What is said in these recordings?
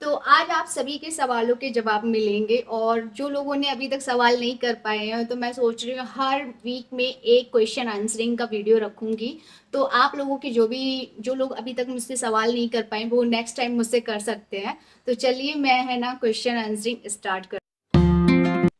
तो आज आप सभी के सवालों के जवाब मिलेंगे और जो लोगों ने अभी तक सवाल नहीं कर पाए हैं तो मैं सोच रही हूँ हर वीक में एक क्वेश्चन आंसरिंग का वीडियो रखूंगी। तो आप लोगों के जो लोग अभी तक मुझसे सवाल नहीं कर पाए वो नेक्स्ट टाइम मुझसे कर सकते हैं। तो चलिए मैं है ना क्वेश्चन आंसरिंग स्टार्ट कर।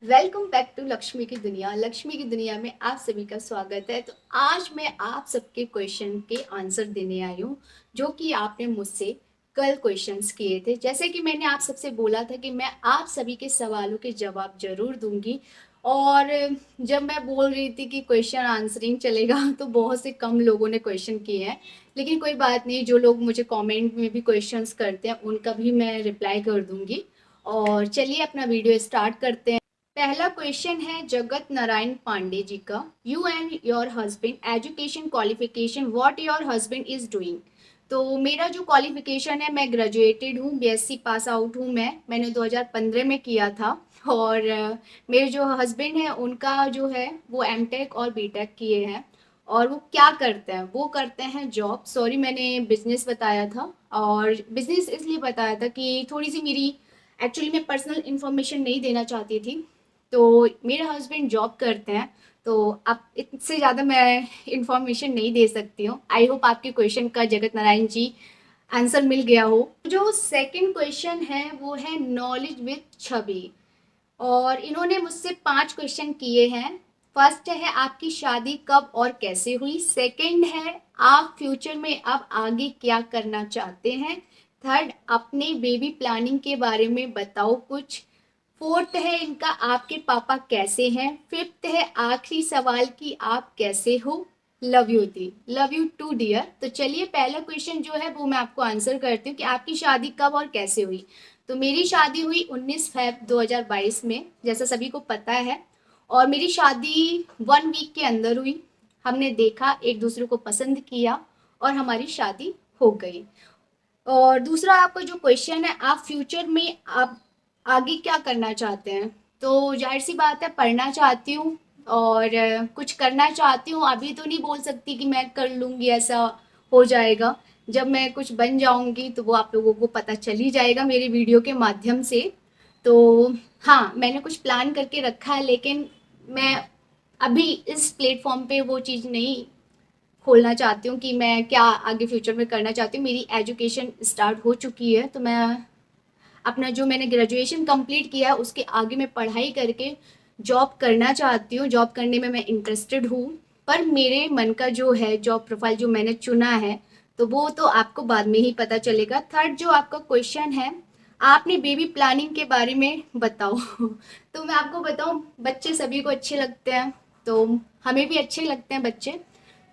वेलकम बैक टू लक्ष्मी की दुनिया। लक्ष्मी की दुनिया में आप सभी का स्वागत है। तो आज मैं आप सबके क्वेश्चन के आंसर देने आई हूँ जो कि आपने मुझसे कल क्वेश्चंस किए थे। जैसे कि मैंने आप सबसे बोला था कि मैं आप सभी के सवालों के जवाब जरूर दूंगी। और जब मैं बोल रही थी कि क्वेश्चन आंसरिंग चलेगा तो बहुत से कम लोगों ने क्वेश्चन किए हैं। लेकिन कोई बात नहीं, जो लोग मुझे कमेंट में भी क्वेश्चंस करते हैं उनका भी मैं रिप्लाई कर दूंगी। और चलिए अपना वीडियो स्टार्ट करते हैं। पहला क्वेश्चन है जगत नारायण पांडे जी का। You and your husband education qualification what your husband is doing. तो मेरा जो क्वालिफिकेशन है, मैं ग्रेजुएटेड हूँ, बीएससी पास आउट हूँ। मैंने 2015 में किया था। और मेरे जो हस्बैंड हैं उनका जो है वो एमटेक और बीटेक किए हैं। और वो क्या करते हैं, वो करते हैं जॉब। सॉरी, मैंने बिजनेस बताया था। और बिजनेस इसलिए बताया था कि थोड़ी सी मेरी एक्चुअली मैं पर्सनल इन्फॉर्मेशन नहीं देना चाहती थी। तो मेरे हस्बैंड जॉब करते हैं। तो अब इससे ज़्यादा मैं इंफॉर्मेशन नहीं दे सकती हूँ। आई होप आपके क्वेश्चन का जगत नारायण जी आंसर मिल गया हो। जो सेकंड क्वेश्चन है वो है नॉलेज विद छवि। और इन्होंने मुझसे 5 क्वेश्चन किए हैं। फर्स्ट है आपकी शादी कब और कैसे हुई। सेकंड है आप फ्यूचर में अब आगे क्या करना चाहते हैं। थर्ड, अपने बेबी प्लानिंग के बारे में बताओ कुछ। फोर्थ है इनका आपके पापा कैसे हैं। फिफ्थ है आखिरी सवाल कि आप कैसे हो। लव यू दी, लव यू टू डियर। तो चलिए पहला क्वेश्चन जो है वो मैं आपको आंसर करती हूँ कि आपकी शादी कब और कैसे हुई। तो मेरी शादी हुई 19 फ़रवरी 2022 में, जैसा सभी को पता है। और मेरी शादी 1 वीक के अंदर हुई। हमने देखा, एक दूसरे को पसंद किया और हमारी शादी हो गई। और दूसरा आपका जो क्वेश्चन है, आप फ्यूचर में आप आगे क्या करना चाहते हैं। तो जाहिर सी बात है, पढ़ना चाहती हूँ और कुछ करना चाहती हूँ। अभी तो नहीं बोल सकती कि मैं कर लूँगी, ऐसा हो जाएगा। जब मैं कुछ बन जाऊँगी तो वो आप लोगों को पता चल ही जाएगा मेरे वीडियो के माध्यम से। तो हाँ, मैंने कुछ प्लान करके रखा है, लेकिन मैं अभी इस प्लेटफॉर्म पे वो चीज़ नहीं खोलना चाहती हूँ कि मैं क्या आगे फ्यूचर में करना चाहती हूँ। मेरी एजुकेशन स्टार्ट हो चुकी है, तो मैं अपना जो मैंने ग्रेजुएशन कंप्लीट किया है उसके आगे मैं पढ़ाई करके जॉब करना चाहती हूँ। जॉब करने में मैं इंटरेस्टेड हूँ। पर मेरे मन का जो है जॉब प्रोफाइल जो मैंने चुना है, तो वो तो आपको बाद में ही पता चलेगा। थर्ड जो आपका क्वेश्चन है, आपने बेबी प्लानिंग के बारे में बताओ। तो मैं आपको बताऊं, बच्चे सभी को अच्छे लगते हैं, तो हमें भी अच्छे लगते हैं बच्चे।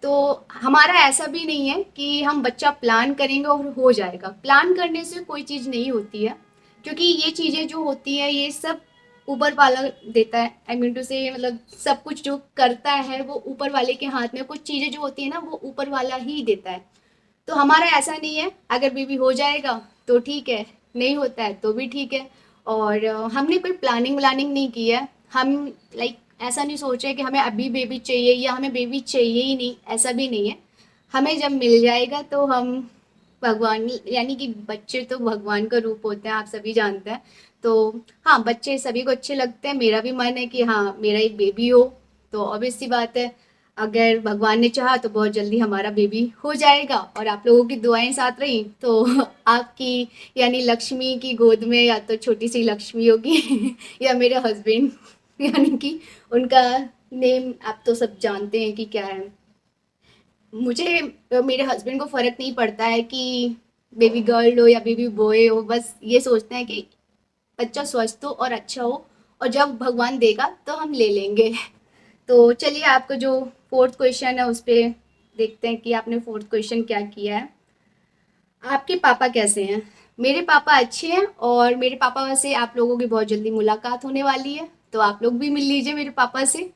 तो हमारा ऐसा भी नहीं है कि हम बच्चा प्लान करेंगे और हो जाएगा। प्लान करने से कोई चीज़ नहीं होती है, क्योंकि ये चीज़ें जो होती हैं ये सब ऊपर वाला देता है। आई मीन टू से, मतलब सब कुछ जो करता है वो ऊपर वाले के हाथ में। कुछ चीज़ें जो होती है ना वो ऊपर वाला ही देता है। तो हमारा ऐसा नहीं है, अगर बेबी हो जाएगा तो ठीक है, नहीं होता है तो भी ठीक है। और हमने कोई प्लानिंग व्लानिंग नहीं की है। हम लाइक ऐसा नहीं सोच रहे कि हमें अभी बेबी चाहिए या हमें बेबी चाहिए ही नहीं, ऐसा भी नहीं है। हमें जब मिल जाएगा तो हम भगवान, यानी कि बच्चे तो भगवान का रूप होते हैं, आप सभी जानते हैं। तो हाँ, बच्चे सभी को अच्छे लगते हैं। मेरा भी मन है कि हाँ मेरा एक बेबी हो। तो ऑब्वियस सी बात है, अगर भगवान ने चाहा तो बहुत जल्दी हमारा बेबी हो जाएगा और आप लोगों की दुआएं साथ रही तो आपकी यानी लक्ष्मी की गोद में या तो छोटी सी लक्ष्मी होगी या मेरे हस्बैंड, यानी कि उनका नेम आप तो सब जानते हैं कि क्या है। मुझे मेरे हस्बैंड को फ़र्क नहीं पड़ता है कि बेबी गर्ल हो या बेबी बॉय हो। बस ये सोचते हैं कि बच्चा स्वस्थ हो और अच्छा हो, और जब भगवान देगा तो हम ले लेंगे। तो चलिए आपका जो फोर्थ क्वेश्चन है उस पर देखते हैं कि आपने फोर्थ क्वेश्चन क्या किया है। आपके पापा कैसे हैं। मेरे पापा अच्छे हैं और मेरे पापा से आप लोगों की बहुत जल्दी मुलाकात होने वाली है, तो आप लोग भी मिल लीजिए मेरे पापा से।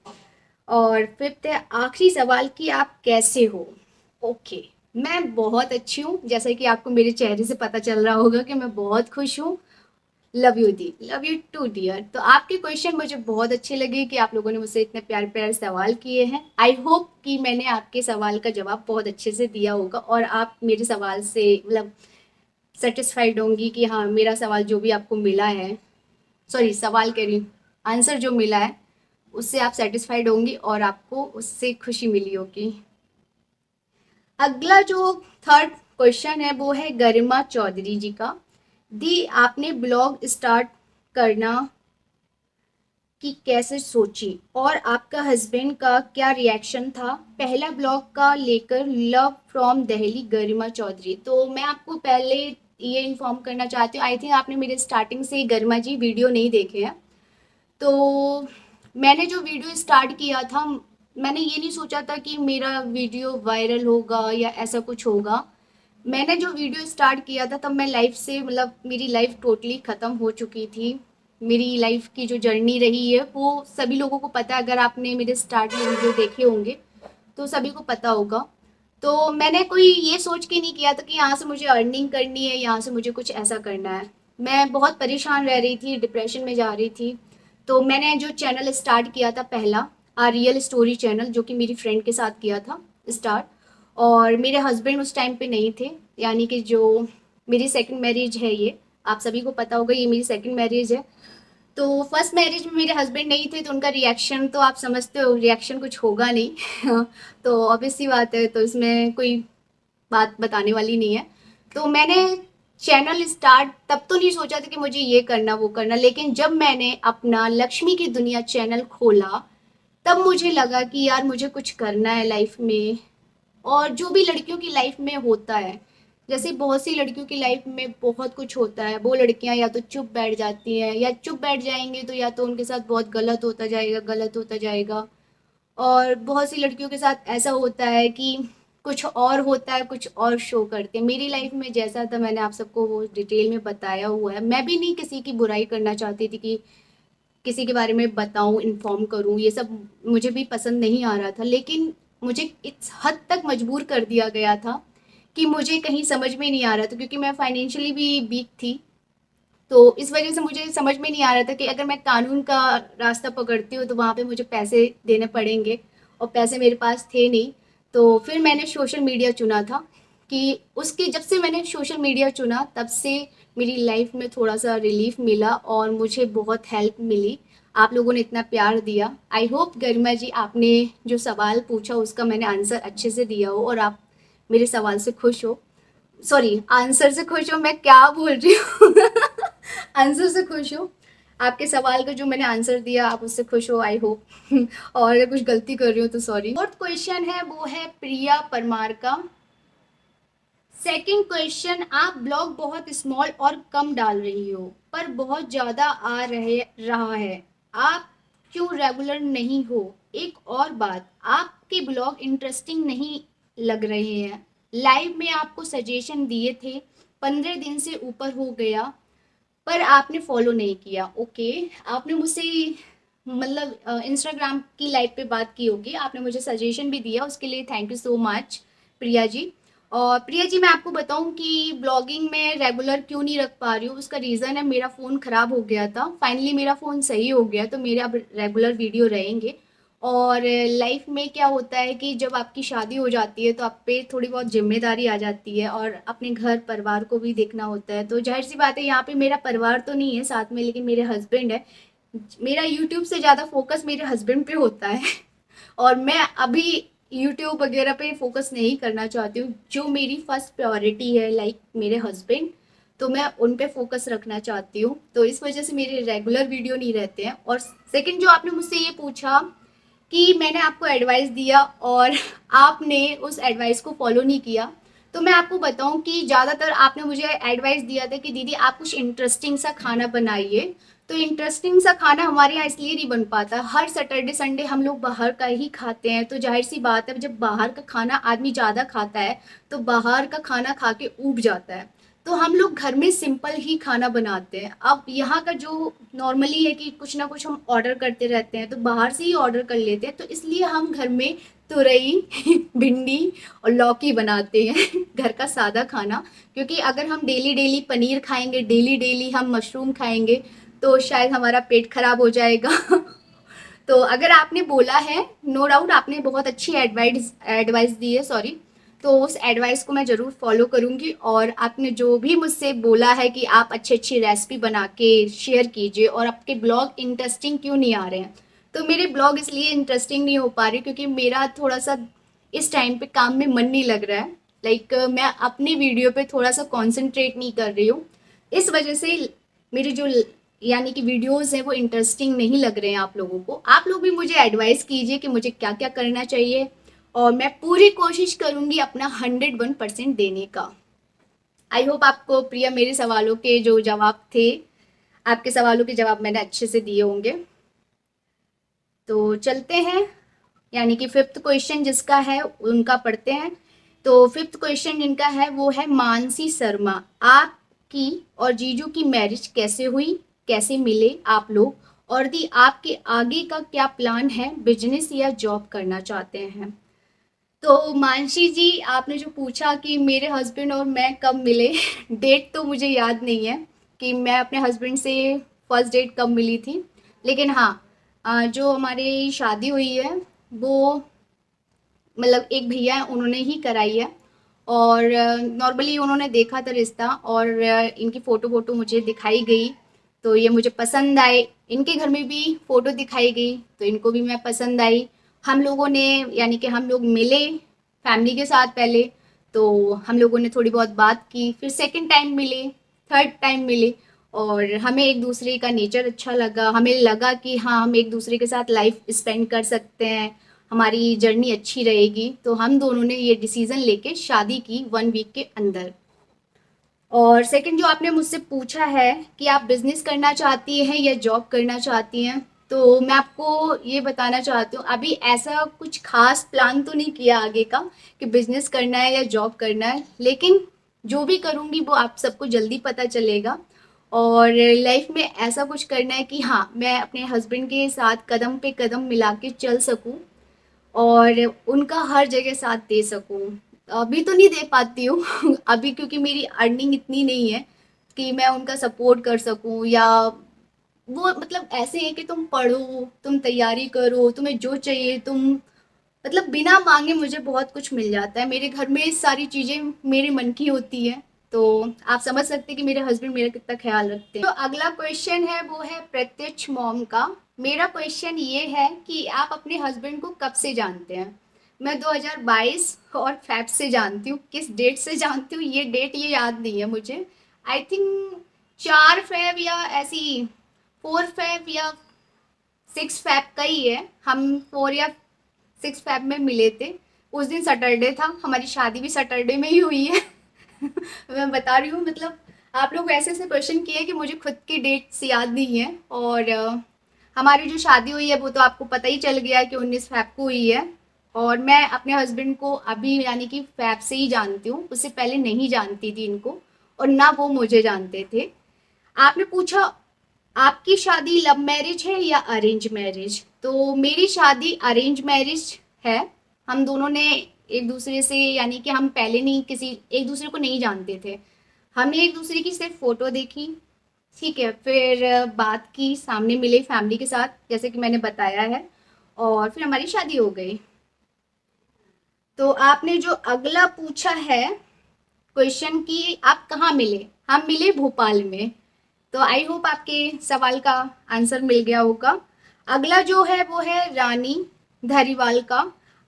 और फिफ्थ है आखिरी सवाल कि आप कैसे हो। ओके, मैं बहुत अच्छी हूँ। जैसा कि आपको मेरे चेहरे से पता चल रहा होगा कि मैं बहुत खुश हूँ। लव यू दी, लव यू टू डियर। तो आपके क्वेश्चन मुझे बहुत अच्छे लगे कि आप लोगों ने मुझसे इतने प्यारे प्यारे सवाल किए हैं। आई होप कि मैंने आपके सवाल का जवाब बहुत अच्छे से दिया होगा और आप मेरे सवाल से मतलब सेटिस्फाइड होंगी कि हाँ मेरा सवाल जो भी आपको मिला है, सॉरी सवाल कह रही हूँ, आंसर जो मिला है उससे आप सेटिस्फाइड होंगी और आपको उससे खुशी मिली होगी। अगला जो थर्ड क्वेश्चन है वो है गरिमा चौधरी जी का। दी आपने ब्लॉग स्टार्ट करना कि कैसे सोची और आपका हस्बैंड का क्या रिएक्शन था, पहला ब्लॉग का लेकर, लव फ्रॉम दिल्ली गरिमा चौधरी। तो मैं आपको पहले ये इन्फॉर्म करना चाहती हूँ, आई थिंक आपने मेरे स्टार्टिंग से गरिमा जी वीडियो नहीं देखे हैं। तो मैंने जो वीडियो स्टार्ट किया था, मैंने ये नहीं सोचा था कि मेरा वीडियो वायरल होगा या ऐसा कुछ होगा। मैंने जो वीडियो स्टार्ट किया था तब मैं लाइफ से, मतलब मेरी लाइफ टोटली ख़त्म हो चुकी थी। मेरी लाइफ की जो जर्नी रही है वो सभी लोगों को पता है, अगर आपने मेरे स्टार्ट में वीडियो देखे होंगे तो सभी को पता होगा। तो मैंने कोई ये सोच के नहीं किया था कि यहाँ से मुझे अर्निंग करनी है, यहाँ से मुझे कुछ ऐसा करना है। मैं बहुत परेशान रह रही थी, डिप्रेशन में जा रही थी। तो मैंने जो चैनल स्टार्ट किया था पहला, रियल स्टोरी चैनल, जो कि मेरी फ्रेंड के साथ किया था स्टार्ट। और मेरे हस्बैंड उस टाइम पे नहीं थे, यानी कि जो मेरी सेकंड मैरिज है ये, आप सभी को पता होगा ये मेरी सेकंड मैरिज है। तो फर्स्ट मैरिज में मेरे हस्बैंड नहीं थे तो उनका रिएक्शन तो आप समझते हो, रिएक्शन कुछ होगा नहीं तो ऑब्वियस सी बात है, तो इसमें कोई बात बताने वाली नहीं है। तो मैंने चैनल स्टार्ट तब तो नहीं सोचा था कि मुझे ये करना वो करना, लेकिन जब मैंने अपना लक्ष्मी की दुनिया चैनल खोला तब मुझे लगा कि यार मुझे कुछ करना है लाइफ में। और जो भी लड़कियों की लाइफ में होता है, जैसे बहुत सी लड़कियों की लाइफ में बहुत कुछ होता है, वो लड़कियां या तो चुप बैठ जाती हैं, या चुप बैठ जाएंगे तो या तो उनके साथ बहुत गलत होता जाएगा, गलत होता जाएगा। और बहुत सी लड़कियों के साथ ऐसा होता है कि कुछ और होता है, कुछ और शो करते हैं। मेरी लाइफ में जैसा था मैंने आप सबको वो डिटेल में बताया हुआ है। मैं भी नहीं किसी की बुराई करना चाहती थी कि किसी के बारे में बताऊं, इन्फॉर्म करूं, ये सब मुझे भी पसंद नहीं आ रहा था। लेकिन मुझे इस हद तक मजबूर कर दिया गया था कि मुझे कहीं समझ में नहीं आ रहा था, क्योंकि मैं फाइनेंशियली भी वीक थी। तो इस वजह से मुझे समझ में नहीं आ रहा था कि अगर मैं कानून का रास्ता पकड़ती हूँ तो वहाँ पे मुझे पैसे देने पड़ेंगे, और पैसे मेरे पास थे नहीं। तो फिर मैंने सोशल मीडिया चुना था कि उसके जब से मैंने सोशल मीडिया चुना तब से मेरी लाइफ में थोड़ा सा रिलीफ मिला और मुझे बहुत हेल्प मिली। आप लोगों ने इतना प्यार दिया। आई होप गरिमा जी आपने जो सवाल पूछा उसका मैंने आंसर अच्छे से दिया हो और आप मेरे सवाल से खुश हो, सॉरी आंसर से खुश हो, मैं क्या बोल रही हूँ आंसर से खुश हो, आपके सवाल का जो मैंने आंसर दिया आप उससे खुश हो, आई होप और अगर कुछ गलती कर रही हो तो सॉरी। फोर्थ क्वेश्चन है वो है प्रिया परमार का। सेकंड क्वेश्चन, आप ब्लॉग बहुत स्मॉल और कम डाल रही हो पर बहुत ज़्यादा रहा है, आप क्यों रेगुलर नहीं हो? एक और बात, आपके ब्लॉग इंटरेस्टिंग नहीं लग रहे हैं। लाइव में आपको सजेशन दिए थे, 15 दिन से ऊपर हो गया पर आपने फॉलो नहीं किया। ओके, आपने मुझसे मतलब इंस्टाग्राम की लाइव पे बात की होगी, आपने मुझे सजेशन भी दिया, उसके लिए thank you so much Priya ji. और प्रिया जी मैं आपको बताऊं कि ब्लॉगिंग में रेगुलर क्यों नहीं रख पा रही हूँ, उसका रीज़न है मेरा फ़ोन ख़राब हो गया था। फाइनली मेरा फ़ोन सही हो गया तो मेरे अब रेगुलर वीडियो रहेंगे। और लाइफ में क्या होता है कि जब आपकी शादी हो जाती है तो आप पे थोड़ी बहुत जिम्मेदारी आ जाती है और अपने घर परिवार को भी देखना होता है। तो जाहिर सी बात है यहाँ पे मेरा परिवार तो नहीं है साथ में, लेकिन मेरे हस्बैंड है। मेरा यूट्यूब से ज़्यादा फोकस मेरे हस्बैंड पे होता है और मैं अभी यूट्यूब वगैरह पे फोकस नहीं करना चाहती हूँ। जो मेरी फर्स्ट प्रायोरिटी है लाइक मेरे हस्बैंड, तो मैं उन पे फोकस रखना चाहती हूँ। तो इस वजह से मेरे रेगुलर वीडियो नहीं रहते हैं। और सेकंड जो आपने मुझसे ये पूछा कि मैंने आपको एडवाइस दिया और आपने उस एडवाइस को फॉलो नहीं किया, तो मैं आपको बताऊं कि ज़्यादातर आपने मुझे एडवाइस दिया था कि दीदी आप कुछ इंटरेस्टिंग सा खाना बनाइए। तो इंटरेस्टिंग सा खाना हमारे यहाँ इसलिए नहीं बन पाता, हर सैटरडे संडे हम लोग बाहर का ही खाते हैं। तो जाहिर सी बात है जब बाहर का खाना आदमी ज़्यादा खाता है तो बाहर का खाना खा के ऊब जाता है। तो हम लोग घर में सिंपल ही खाना बनाते हैं। अब यहाँ का जो नॉर्मली है कि कुछ ना कुछ हम ऑर्डर करते रहते हैं, तो बाहर से ही ऑर्डर कर लेते हैं। तो इसलिए हम घर में तुरई भिंडी और लौकी बनाते हैं घर का सादा खाना। क्योंकि अगर हम डेली डेली पनीर खाएंगे, डेली डेली हम मशरूम खाएंगे तो शायद हमारा पेट खराब हो जाएगा तो अगर आपने बोला है, नो डाउट आपने बहुत अच्छी एडवाइस एडवाइस दी है, सॉरी। तो उस एडवाइस को मैं ज़रूर फॉलो करूँगी। और आपने जो भी मुझसे बोला है कि आप अच्छी अच्छी रेसिपी बना के शेयर कीजिए और आपके ब्लॉग इंटरेस्टिंग क्यों नहीं आ रहे हैं, तो मेरे ब्लॉग इसलिए इंटरेस्टिंग नहीं हो पा रही क्योंकि मेरा थोड़ा सा इस टाइम पे काम में मन नहीं लग रहा है। मैं अपनी वीडियो पे थोड़ा सा कॉन्सेंट्रेट नहीं कर रही हूँ, इस वजह से मेरे जो यानी कि वीडियोस हैं वो इंटरेस्टिंग नहीं लग रहे हैं आप लोगों को। आप लोग भी मुझे एडवाइस कीजिए कि मुझे क्या क्या करना चाहिए, और मैं पूरी कोशिश करूंगी अपना 101% देने का। आई होप आपको प्रिया मेरे सवालों के जो जवाब थे, आपके सवालों के जवाब मैंने अच्छे से दिए होंगे। तो चलते हैं, यानी कि फिफ्थ क्वेश्चन जिसका है उनका पढ़ते हैं। तो फिफ्थ क्वेश्चन जिनका है वो है मानसी शर्मा। आपकी और जीजू की मैरिज कैसे हुई, कैसे मिले आप लोग, और दी आपके आगे का क्या प्लान है, बिजनेस या जॉब करना चाहते हैं। तो मानसी जी, आपने जो पूछा कि मेरे हस्बैंड और मैं कब मिले डेट तो मुझे याद नहीं है कि मैं अपने हस्बैंड से फर्स्ट डेट कब मिली थी। लेकिन हाँ, जो हमारी शादी हुई है वो मतलब एक भैया हैं उन्होंने ही कराई है। और नॉर्मली उन्होंने देखा था रिश्ता, और इनकी फ़ोटो वोटो मुझे दिखाई गई तो ये मुझे पसंद आए। इनके घर में भी फ़ोटो दिखाई गई तो इनको भी मैं पसंद आई। हम लोगों ने यानी कि हम लोग मिले फैमिली के साथ पहले, तो हम लोगों ने थोड़ी बहुत बात की, फिर सेकंड टाइम मिले, थर्ड टाइम मिले, और हमें एक दूसरे का नेचर अच्छा लगा। हमें लगा कि हाँ, हम एक दूसरे के साथ लाइफ स्पेंड कर सकते हैं, हमारी जर्नी अच्छी रहेगी। तो हम दोनों ने ये डिसीज़न लेके शादी की 1 वीक के अंदर। और सेकंड जो आपने मुझसे पूछा है कि आप बिज़नेस करना चाहती हैं या जॉब करना चाहती हैं, तो मैं आपको ये बताना चाहती हूँ अभी ऐसा कुछ ख़ास प्लान तो नहीं किया आगे का कि बिज़नेस करना है या जॉब करना है, लेकिन जो भी करूँगी वो आप सबको जल्दी पता चलेगा। और लाइफ में ऐसा कुछ करना है कि हाँ, मैं अपने हस्बैंड के साथ कदम पे कदम मिला के चल सकूँ और उनका हर जगह साथ दे सकूँ। अभी तो नहीं दे पाती हूँ अभी क्योंकि मेरी अर्निंग इतनी नहीं है कि मैं उनका सपोर्ट कर सकूँ, या वो मतलब ऐसे है कि तुम पढ़ो, तुम तैयारी करो, तुम्हें जो चाहिए तुम मतलब बिना मांगे मुझे बहुत कुछ मिल जाता है। मेरे घर में सारी चीज़ें मेरे मन की होती हैं, तो आप समझ सकते हैं कि मेरे हस्बैंड मेरा कितना ख्याल रखते हैं। तो अगला क्वेश्चन है वो है प्रत्यक्ष मॉम का। मेरा क्वेश्चन ये है कि आप अपने हस्बैंड को कब से जानते हैं। मैं 2022 और फेब से जानती हूँ, किस डेट से जानती हूँ ये डेट ये याद नहीं है मुझे। आई थिंक 4 फेब या ऐसी 4 फेब या 6 फेब का ही है। हम 4 या 6 फेब में मिले थे। उस दिन सैटरडे था, हमारी शादी भी सैटरडे में ही हुई है मैं बता रही हूँ मतलब आप लोग ऐसे ऐसे क्वेश्चन किए कि मुझे खुद की डेट्स याद नहीं है। और हमारी जो शादी हुई है वो तो आपको पता ही चल गया कि 19 फेब को हुई है। और मैं अपने हस्बैंड को अभी यानी कि फेब से ही जानती हूँ, उससे पहले नहीं जानती थी इनको, और ना वो मुझे जानते थे। आपने पूछा आपकी शादी लव मैरिज है या अरेंज मैरिज, तो मेरी शादी अरेंज मैरिज है। हम दोनों ने एक दूसरे से यानी कि हम पहले नहीं किसी एक दूसरे को नहीं जानते थे। हमने एक दूसरे की सिर्फ फोटो देखी, ठीक है, फिर बात की, सामने मिले फैमिली के साथ जैसे कि मैंने बताया है, और फिर हमारी शादी हो गई। तो आपने जो अगला पूछा है क्वेश्चन कि आप कहाँ मिले, हम मिले भोपाल में। तो आई होप आपके सवाल का आंसर मिल गया होगा। अगला जो है वो है रानी धारीवाल का।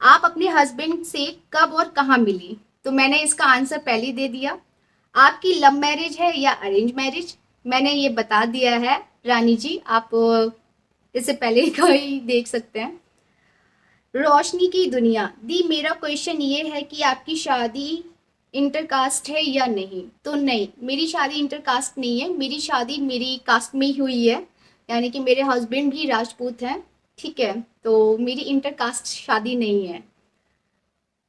आप अपने हस्बैंड से कब और कहाँ मिली, तो मैंने इसका आंसर पहले ही दे दिया। आपकी लव मैरिज है या अरेंज मैरिज, मैंने ये बता दिया है रानी जी, आप इससे पहले का ही देख सकते हैं। रोशनी की दुनिया दी, मेरा क्वेश्चन ये है कि आपकी शादी इंटरकास्ट है या नहीं, तो नहीं, मेरी शादी इंटरकास्ट नहीं है। मेरी शादी मेरी कास्ट में ही हुई है, यानी कि मेरे हस्बैंड भी राजपूत हैं, ठीक है, तो मेरी इंटरकास्ट शादी नहीं है।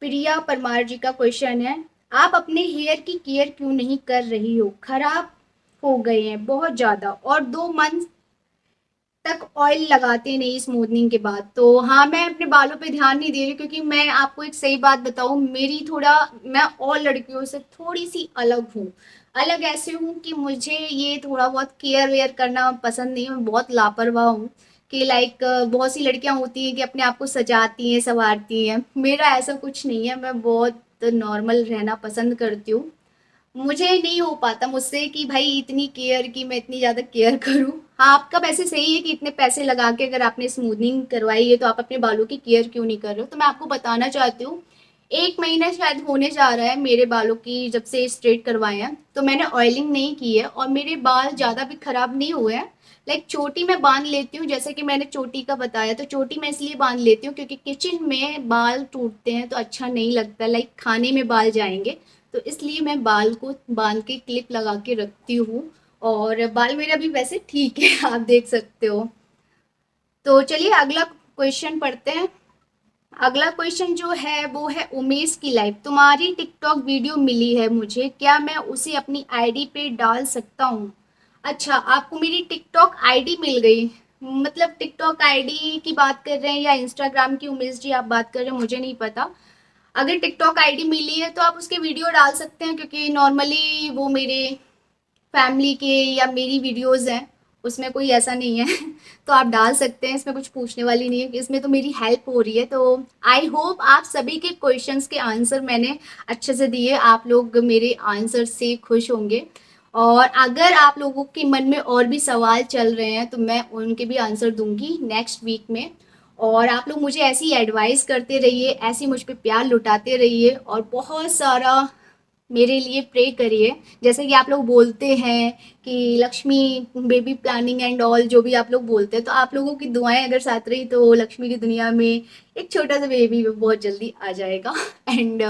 प्रिया परमार जी का क्वेश्चन है, आप अपने हेयर की केयर क्यों नहीं कर रही हो, खराब हो गए हैं बहुत ज़्यादा और 2 मंथ तक ऑयल लगाते नहीं स्मूथनिंग के बाद। तो हाँ, मैं अपने बालों पे ध्यान नहीं दे रही क्योंकि मैं आपको एक सही बात बताऊँ, मेरी थोड़ा मैं और लड़कियों से थोड़ी सी अलग हूँ। अलग ऐसे हूँ कि मुझे ये थोड़ा बहुत केयर वेयर करना पसंद नहीं है, मैं बहुत लापरवाह हूँ। कि बहुत सी लड़कियां होती हैं कि अपने आप को सजाती हैं संवारती हैं, मेरा ऐसा कुछ नहीं है। मैं बहुत बहुत नॉर्मल रहना पसंद करती हूँ। मुझे नहीं हो पाता मुझसे कि भाई इतनी केयर की मैं इतनी ज़्यादा केयर करूँ। हाँ, आपका वैसे सही है कि इतने पैसे लगा के अगर आपने स्मूथनिंग करवाई है तो आप अपने बालों की केयर क्यों नहीं कर रहे हो। तो मैं आपको बताना चाहती हूँ, 1 महीना शायद होने जा रहा है मेरे बालों की जब से स्ट्रेट करवाए हैं, तो मैंने ऑयलिंग नहीं की है और मेरे बाल ज़्यादा भी ख़राब नहीं हुए हैं। लाइक चोटी मैं बांध लेती हूँ, जैसे कि मैंने चोटी का बताया, तो चोटी मैं इसलिए बांध लेती हूँ क्योंकि किचन में बाल टूटते हैं तो अच्छा नहीं लगता, लाइक खाने में बाल जाएंगे, तो इसलिए मैं बाल को बांध के क्लिप लगा के रखती हूँ। और बाल मेरे अभी वैसे ठीक है आप देख सकते हो। तो चलिए अगला क्वेश्चन पढ़ते हैं। अगला क्वेश्चन जो है वो है उमेश की लाइफ। तुम्हारी टिकटॉक वीडियो मिली है मुझे, क्या मैं उसे अपनी आईडी पे डाल सकता हूँ? अच्छा, आपको मेरी टिकटॉक आईडी मिल गई, मतलब टिकटॉक आईडी की बात कर रहे हैं या इंस्टाग्राम की उमेश जी आप बात कर रहे हैं, मुझे नहीं पता। अगर टिकटॉक आईडी मिली है तो आप उसके वीडियो डाल सकते हैं, क्योंकि नॉर्मली वो मेरे फैमिली के या मेरी वीडियोस हैं, उसमें कोई ऐसा नहीं है तो आप डाल सकते हैं, इसमें कुछ पूछने वाली नहीं है, इसमें तो मेरी हेल्प हो रही है। तो आई होप आप सभी के क्वेश्चंस के आंसर मैंने अच्छे से दिए, आप लोग मेरे आंसर से खुश होंगे। और अगर आप लोगों के मन में और भी सवाल चल रहे हैं तो मैं उनके भी आंसर दूंगी नेक्स्ट वीक में। और आप लोग मुझे ऐसी एडवाइस करते रहिए, ऐसी मुझ पे प्यार लुटाते रहिए और बहुत सारा मेरे लिए प्रे करिए। जैसे कि आप लोग बोलते हैं कि Lakshmi baby planning and all, जो भी आप लोग बोलते हैं, तो आप लोगों की दुआएं अगर साथ रही तो लक्ष्मी की दुनिया में एक छोटा सा बेबी बहुत जल्दी आ जाएगा एंड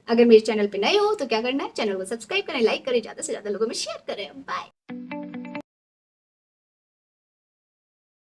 अगर मेरे चैनल पे नए हो तो क्या करना है, चैनल को सब्सक्राइब करें, लाइक करें, ज़्यादा से ज़्यादा लोगों में शेयर करें। बाय।